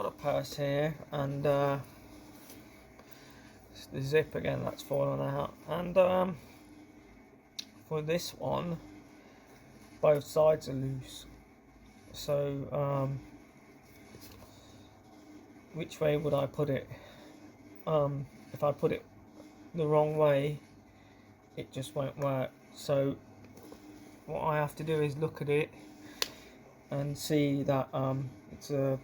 got a purse here, and it's the zip again that's fallen out, and for this one both sides are loose, so which way would I put it? If I put it the wrong way, it just won't work. So what I have to do is look at it and see that it's a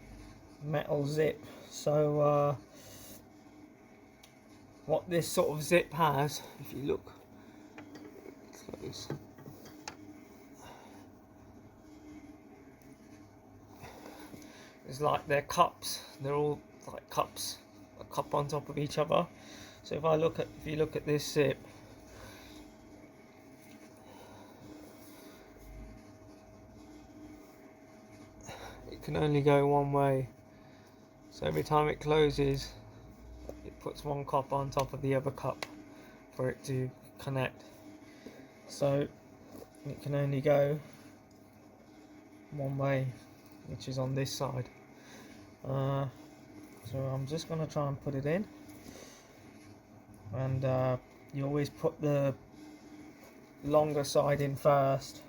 metal zip. So what this sort of zip has, if you look close, it's like they're cups. They're all like cups, a cup on top of each other. So if you look at this zip, it can only go one way. So every time it closes, it puts one cup on top of the other cup for it to connect. So it can only go one way, which is on this side. So I'm just going to try and put it in, and you always put the longer side in first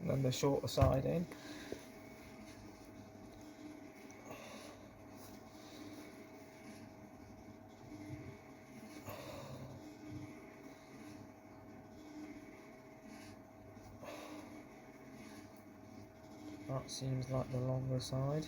and then the shorter side in. That seems like the longer side.